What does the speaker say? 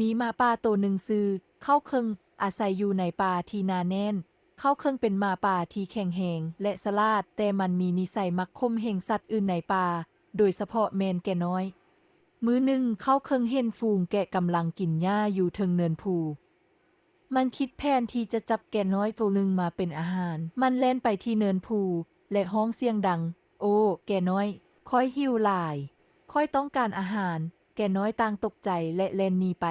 มีหมาป่าตัวหนึ่งซื่อเข้าเคิงอาศัยอยู่ในป่าที่นาแน่นเข้าเคิงเป็นหมาป่าที่แข็งแรงและฉลาดแต่มันมีนิสัยมักข่มเหงสัตว์อื่นในป่าโดยเฉพาะแมนแกะน้อยมื้อหนึ่งเข้าเคิงเห็นฝูงแกะกำลังกินหญ้าอยู่เทิงเนินภูมันคิดแผนที่จะจับแกะน้อยตัวหนึ่งมาเป็นอาหารมันแล่นไปที่เนินภูและร้องเสียงดังโอ้แกะน้อยค่อยหิวหลายค่อยต้องการอาหารแกะน้อยต่างตกใจและแล่นหนีไป